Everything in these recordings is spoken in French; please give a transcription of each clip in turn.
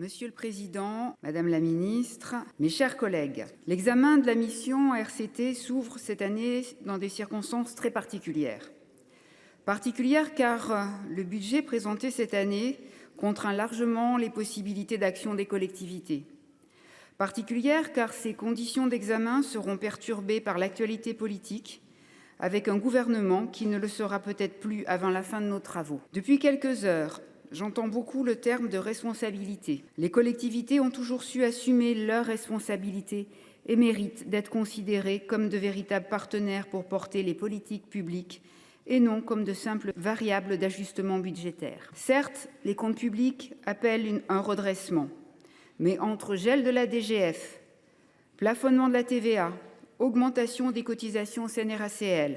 Monsieur le Président, Madame la Ministre, mes chers collègues, l'examen de la mission RCT s'ouvre cette année dans des circonstances très particulières. Particulières car le budget présenté cette année contraint largement les possibilités d'action des collectivités. Particulière car ces conditions d'examen seront perturbées par l'actualité politique, avec un gouvernement qui ne le sera peut-être plus avant la fin de nos travaux. Depuis quelques heures, j'entends beaucoup le terme de responsabilité. Les collectivités ont toujours su assumer leurs responsabilités et méritent d'être considérées comme de véritables partenaires pour porter les politiques publiques et non comme de simples variables d'ajustement budgétaire. Certes, les comptes publics appellent un redressement, mais entre gel de la DGF, plafonnement de la TVA, augmentation des cotisations CNRACL,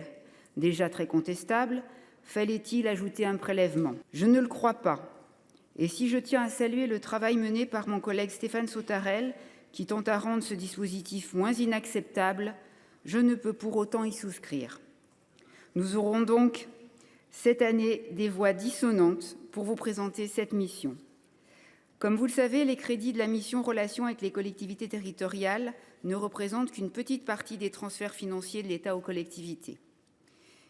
déjà très contestable, fallait-il ajouter un prélèvement? Je ne le crois pas. Et si je tiens à saluer le travail mené par mon collègue Stéphane Sautarel, qui tente à rendre ce dispositif moins inacceptable, je ne peux pour autant y souscrire. Nous aurons donc cette année des voix dissonantes pour vous présenter cette mission. Comme vous le savez, les crédits de la mission Relations avec les collectivités territoriales ne représentent qu'une petite partie des transferts financiers de l'État aux collectivités.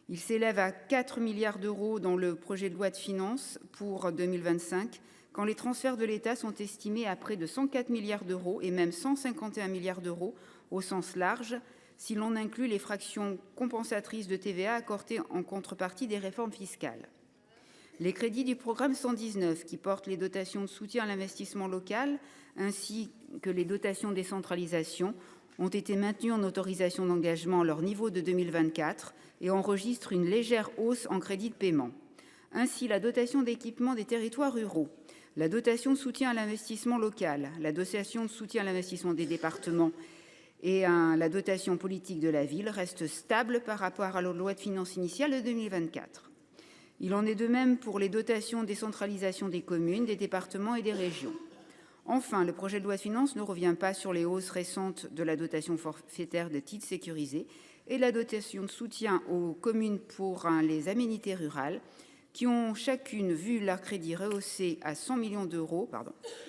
Ils s'élèvent à 4 milliards d'euros dans le projet de loi de finances pour 2025, quand les transferts de l'État sont estimés à près de 104 milliards d'euros et même 151 milliards d'euros au sens large, si l'on inclut les fractions compensatrices de TVA accordées en contrepartie des réformes fiscales. Les crédits du programme 119, qui portent les dotations de soutien à l'investissement local, ainsi que les dotations de décentralisation, ont été maintenus en autorisation d'engagement à leur niveau de 2024 et enregistrent une légère hausse en crédits de paiement. Ainsi, la dotation d'équipement des territoires ruraux, la dotation de soutien à l'investissement local, la dotation de soutien à l'investissement des départements et la dotation politique de la ville restent stables par rapport à la loi de finances initiale de 2024. Il en est de même pour les dotations de décentralisation des communes, des départements et des régions. Enfin, le projet de loi de finances ne revient pas sur les hausses récentes de la dotation forfaitaire de titres sécurisés et la dotation de soutien aux communes pour les aménités rurales, qui ont chacune vu leur crédit rehaussé à 100 millions d'euros.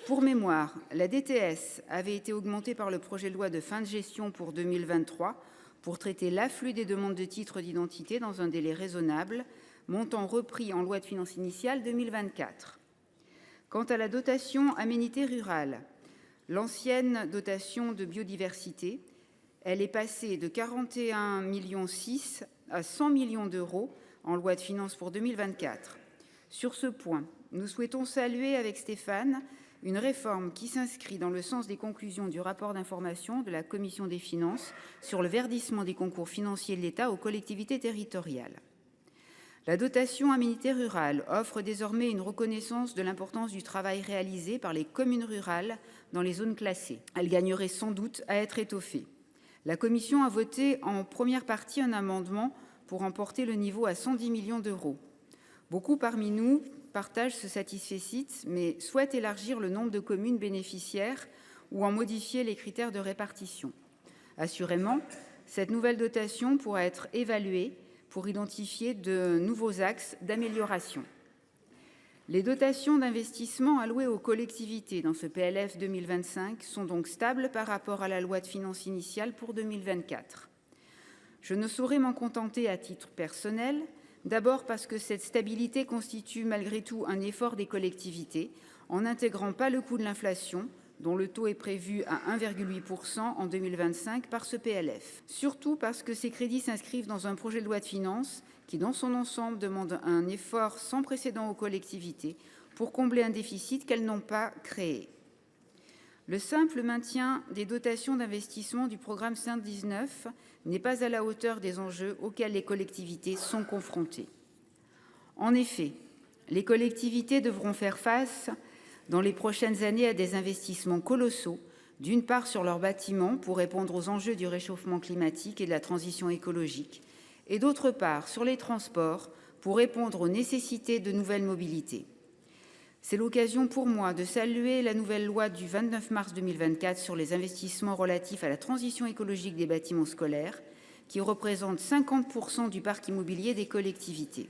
Pour mémoire, la DTS avait été augmentée par le projet de loi de fin de gestion pour 2023 pour traiter l'afflux des demandes de titres d'identité dans un délai raisonnable, montant repris en loi de finances initiale 2024. Quant à la dotation aménité rurale, l'ancienne dotation de biodiversité, elle est passée de 41,6 millions à 100 millions d'euros en loi de finances pour 2024. Sur ce point, nous souhaitons saluer avec Stéphane une réforme qui s'inscrit dans le sens des conclusions du rapport d'information de la Commission des finances sur le verdissement des concours financiers de l'État aux collectivités territoriales. La dotation aménité rurale offre désormais une reconnaissance de l'importance du travail réalisé par les communes rurales dans les zones classées. Elle gagnerait sans doute à être étoffée. La Commission a voté en première partie un amendement pour en porter le niveau à 110 millions d'euros. Beaucoup parmi nous partagent ce satisfecit, mais souhaitent élargir le nombre de communes bénéficiaires ou en modifier les critères de répartition. Assurément, cette nouvelle dotation pourra être évaluée pour identifier de nouveaux axes d'amélioration. Les dotations d'investissement allouées aux collectivités dans ce PLF 2025 sont donc stables par rapport à la loi de finances initiale pour 2024. Je ne saurais m'en contenter à titre personnel, d'abord parce que cette stabilité constitue malgré tout un effort des collectivités, en n'intégrant pas le coût de l'inflation, dont le taux est prévu à 1,8% en 2025 par ce PLF. Surtout parce que ces crédits s'inscrivent dans un projet de loi de finances qui, dans son ensemble, demande un effort sans précédent aux collectivités pour combler un déficit qu'elles n'ont pas créé. Le simple maintien des dotations d'investissement du programme 119 n'est pas à la hauteur des enjeux auxquels les collectivités sont confrontées. En effet, les collectivités devront faire face dans les prochaines années à des investissements colossaux, d'une part sur leurs bâtiments pour répondre aux enjeux du réchauffement climatique et de la transition écologique, et d'autre part sur les transports pour répondre aux nécessités de nouvelles mobilités. C'est l'occasion pour moi de saluer la nouvelle loi du 29 mars 2024 sur les investissements relatifs à la transition écologique des bâtiments scolaires, qui représente 50% du parc immobilier des collectivités.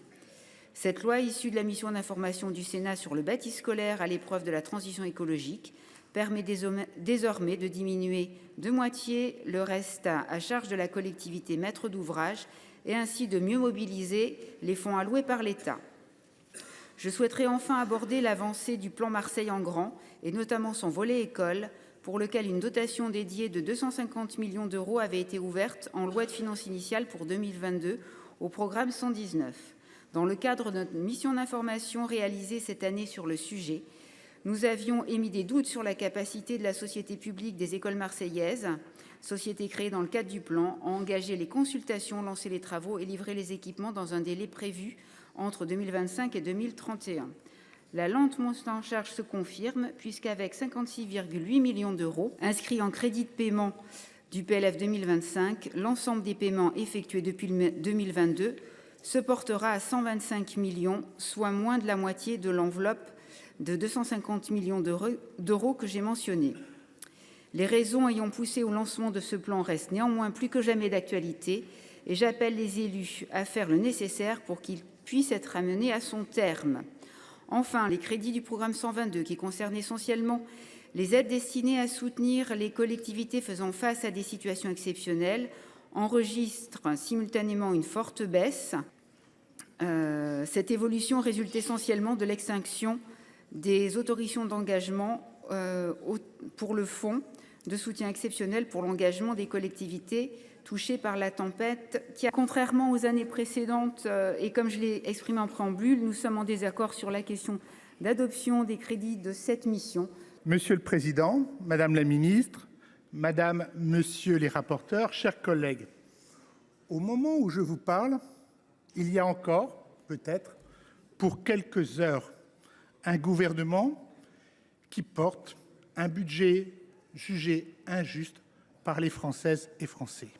Cette loi, issue de la mission d'information du Sénat sur le bâti scolaire à l'épreuve de la transition écologique, permet désormais de diminuer de moitié le reste à charge de la collectivité maître d'ouvrage et ainsi de mieux mobiliser les fonds alloués par l'État. Je souhaiterais enfin aborder l'avancée du plan Marseille en grand, et notamment son volet école, pour lequel une dotation dédiée de 250 millions d'euros avait été ouverte en loi de finances initiale pour 2022 au programme 119. Dans le cadre de notre mission d'information réalisée cette année sur le sujet, nous avions émis des doutes sur la capacité de la Société publique des écoles marseillaises, société créée dans le cadre du plan, à engager les consultations, lancer les travaux et livrer les équipements dans un délai prévu entre 2025 et 2031. La lente montée en charge se confirme puisqu'avec 56,8 millions d'euros inscrits en crédit de paiement du PLF 2025, l'ensemble des paiements effectués depuis 2022 se portera à 125 millions, soit moins de la moitié de l'enveloppe de 250 millions d'euros que j'ai mentionnée. Les raisons ayant poussé au lancement de ce plan restent néanmoins plus que jamais d'actualité et j'appelle les élus à faire le nécessaire pour qu'il puisse être amené à son terme. Enfin, les crédits du programme 122, qui concernent essentiellement les aides destinées à soutenir les collectivités faisant face à des situations exceptionnelles, enregistrent simultanément une forte baisse. Cette évolution résulte essentiellement de l'extinction des autorisations d'engagement pour le fonds de soutien exceptionnel pour l'engagement des collectivités touchées par la tempête, qui a, contrairement aux années précédentes, et comme je l'ai exprimé en préambule, nous sommes en désaccord sur la question d'adoption des crédits de cette mission. Monsieur le Président, Madame la Ministre, Madame, Monsieur les rapporteurs, chers collègues, au moment où je vous parle, il y a encore, peut-être, pour quelques heures, un gouvernement qui porte un budget jugé injuste par les Françaises et Français.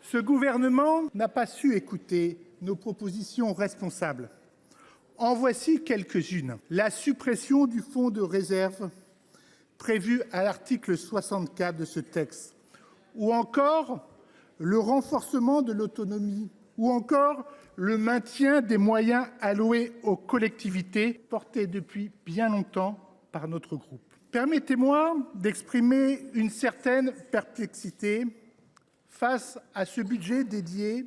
Ce gouvernement n'a pas su écouter nos propositions responsables. En voici quelques-unes. La suppression du fonds de réserve prévu à l'article 64 de ce texte, ou encore le renforcement de l'autonomie, ou encore le maintien des moyens alloués aux collectivités, portés depuis bien longtemps par notre groupe. Permettez-moi d'exprimer une certaine perplexité face à ce budget dédié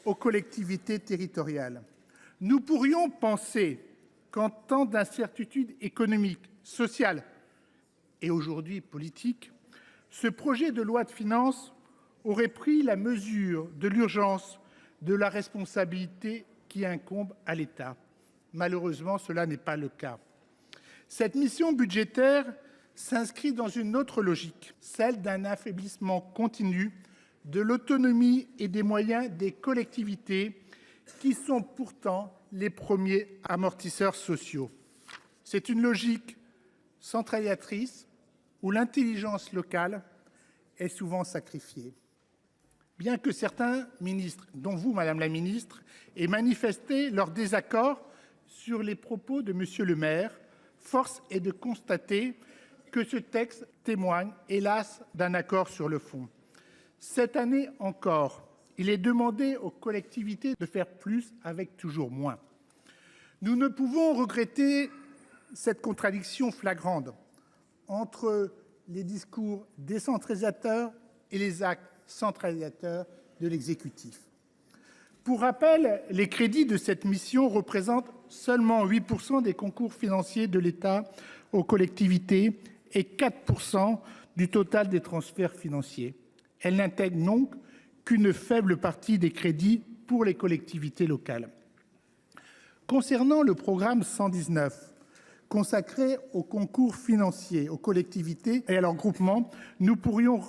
aux collectivités territoriales. Nous pourrions penser qu'en temps d'incertitude économique, sociale et aujourd'hui politique, ce projet de loi de finances aurait pris la mesure de l'urgence de la responsabilité qui incombe à l'État. Malheureusement, cela n'est pas le cas. Cette mission budgétaire s'inscrit dans une autre logique, celle d'un affaiblissement continu de l'autonomie et des moyens des collectivités qui sont pourtant les premiers amortisseurs sociaux. C'est une logique centralisatrice où l'intelligence locale est souvent sacrifiée. Bien que certains ministres, dont vous, Madame la Ministre, aient manifesté leur désaccord sur les propos de Monsieur le maire, force est de constater que ce texte témoigne, hélas, d'un accord sur le fond. Cette année encore, il est demandé aux collectivités de faire plus avec toujours moins. Nous ne pouvons regretter cette contradiction flagrante entre les discours décentralisateurs et les actes centralisateurs de l'exécutif. Pour rappel, les crédits de cette mission représentent seulement 8% des concours financiers de l'État aux collectivités et 4% du total des transferts financiers. Elle n'intègre donc qu'une faible partie des crédits pour les collectivités locales. Concernant le programme 119, consacré aux concours financiers aux collectivités et à leurs groupements, nous pourrions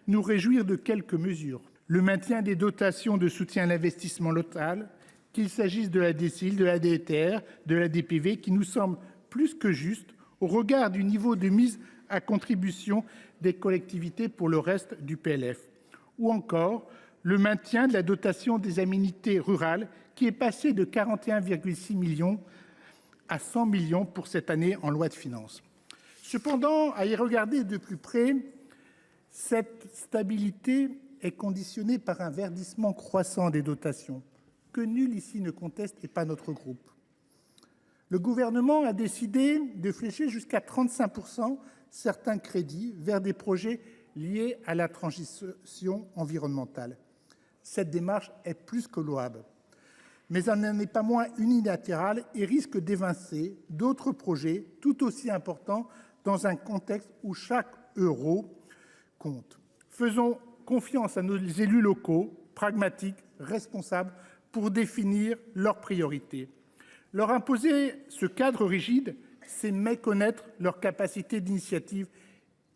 nous réjouir de quelques mesures. Le maintien des dotations de soutien à l'investissement local, qu'il s'agisse de la DSIL, de la DETR, de la DPV, qui nous semble plus que juste au regard du niveau de mise à contribution des collectivités pour le reste du PLF. Ou encore le maintien de la dotation des aménités rurales qui est passé de 41,6 millions à 100 millions pour cette année en loi de finances. Cependant, à y regarder de plus près, cette stabilité est conditionnée par un verdissement croissant des dotations, que nul ici ne conteste et pas notre groupe. Le gouvernement a décidé de flécher jusqu'à 35% certains crédits vers des projets liés à la transition environnementale. Cette démarche est plus que louable, mais elle n'en est pas moins unilatérale et risque d'évincer d'autres projets tout aussi importants dans un contexte où chaque euro compte. Faisons confiance à nos élus locaux, pragmatiques, responsables, pour définir leurs priorités. Leur imposer ce cadre rigide, c'est méconnaître leur capacité d'initiative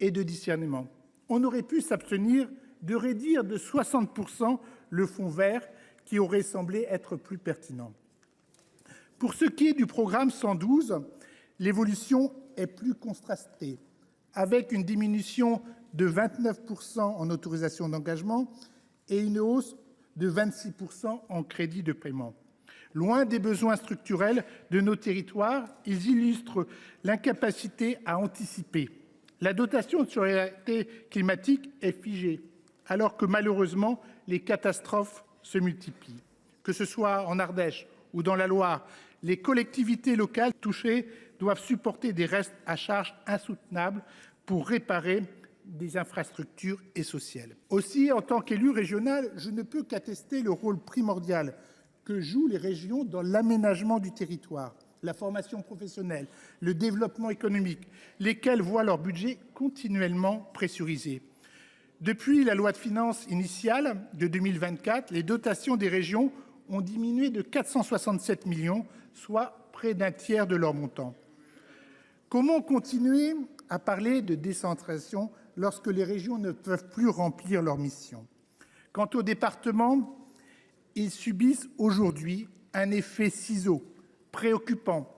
et de discernement. On aurait pu s'abstenir de réduire de 60% le fonds vert, qui aurait semblé être plus pertinent. Pour ce qui est du programme 112, l'évolution est plus contrastée, avec une diminution de 29% en autorisations d'engagement et une hausse de 26% en crédits de paiement. Loin des besoins structurels de nos territoires, ils illustrent l'incapacité à anticiper. La dotation de solidarité climatique est figée, alors que malheureusement, les catastrophes se multiplient. Que ce soit en Ardèche ou dans la Loire, les collectivités locales touchées doivent supporter des restes à charge insoutenables pour réparer des infrastructures essentielles. Aussi, en tant qu'élu régional, je ne peux qu'attester le rôle primordial que jouent les régions dans l'aménagement du territoire, la formation professionnelle, le développement économique, lesquels voient leur budget continuellement pressurisé. Depuis la loi de finances initiale de 2024, les dotations des régions ont diminué de 467 millions, soit près d'un tiers de leur montant. Comment continuer à parler de décentration lorsque les régions ne peuvent plus remplir leur mission ? Quant aux départements, ils subissent aujourd'hui un effet ciseau préoccupant.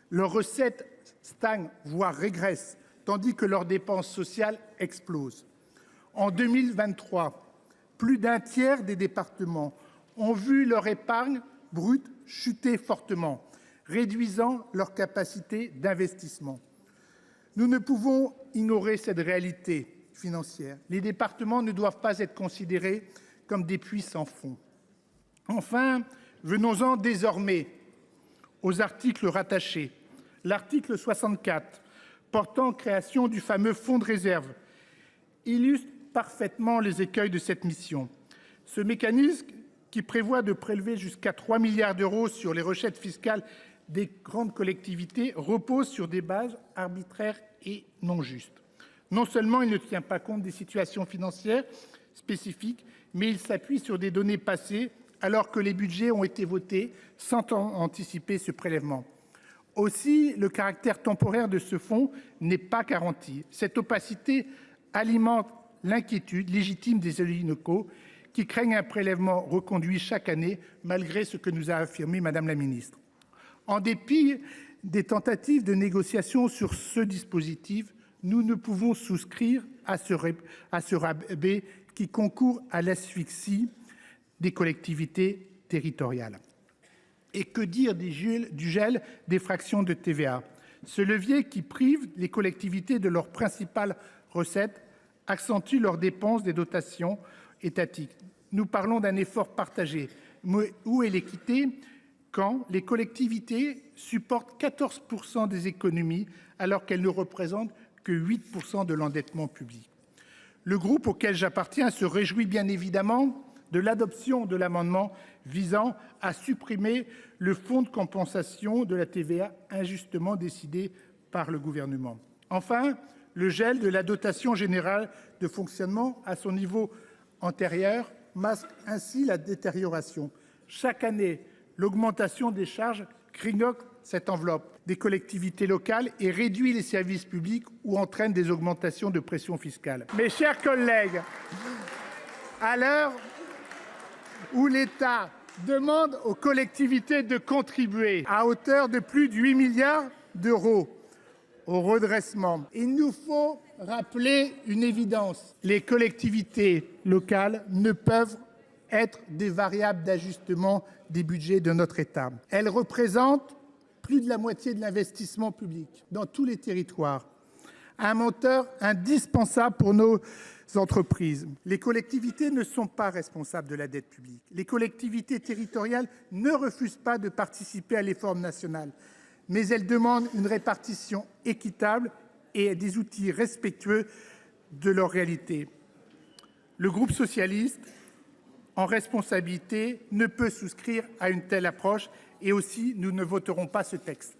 Leurs recettes stagnent, voire régressent, tandis que leurs dépenses sociales explosent. En 2023, plus d'un tiers des départements ont vu leur épargne brute chuter fortement, réduisant leur capacité d'investissement. Nous ne pouvons ignorer cette réalité financière. Les départements ne doivent pas être considérés comme des puits sans fond. Enfin, venons-en désormais aux articles rattachés. L'article 64, portant création du fameux fonds de réserve, illustre parfaitement les écueils de cette mission. Ce mécanisme, qui prévoit de prélever jusqu'à 3 milliards d'euros sur les recettes fiscales des grandes collectivités, repose sur des bases arbitraires et non justes. Non seulement il ne tient pas compte des situations financières spécifiques, mais il s'appuie sur des données passées, alors que les budgets ont été votés sans anticiper ce prélèvement. Aussi, le caractère temporaire de ce fonds n'est pas garanti. Cette opacité alimente l'inquiétude légitime des élus locaux qui craignent un prélèvement reconduit chaque année, malgré ce que nous a affirmé Mme la ministre. En dépit des tentatives de négociation sur ce dispositif, nous ne pouvons souscrire à ce rabais qui concourt à l'asphyxie des collectivités territoriales. Et que dire du gel des fractions de TVA ? Ce levier qui prive les collectivités de leurs principales recettes accentue leurs dépenses des dotations étatiques. Nous parlons d'un effort partagé. Mais où est l'équité quand les collectivités supportent 14% des économies alors qu'elles ne représentent que 8% de l'endettement public ? Le groupe auquel j'appartiens se réjouit bien évidemment de l'adoption de l'amendement visant à supprimer le fonds de compensation de la TVA injustement décidé par le gouvernement. Enfin, le gel de la dotation générale de fonctionnement à son niveau antérieur masque ainsi la détérioration. Chaque année, l'augmentation des charges grignote cette enveloppe des collectivités locales et réduit les services publics ou entraîne des augmentations de pression fiscale. Mes chers collègues, à l'heure où l'État demande aux collectivités de contribuer à hauteur de plus de 8 milliards d'euros au redressement, il nous faut rappeler une évidence. Les collectivités locales ne peuvent être des variables d'ajustement des budgets de notre État. Elles représentent plus de la moitié de l'investissement public dans tous les territoires, un moteur indispensable pour nos entreprises. Les collectivités ne sont pas responsables de la dette publique. Les collectivités territoriales ne refusent pas de participer à l'effort national, mais elles demandent une répartition équitable et des outils respectueux de leur réalité. Le groupe socialiste, en responsabilité, ne peut souscrire à une telle approche et aussi nous ne voterons pas ce texte.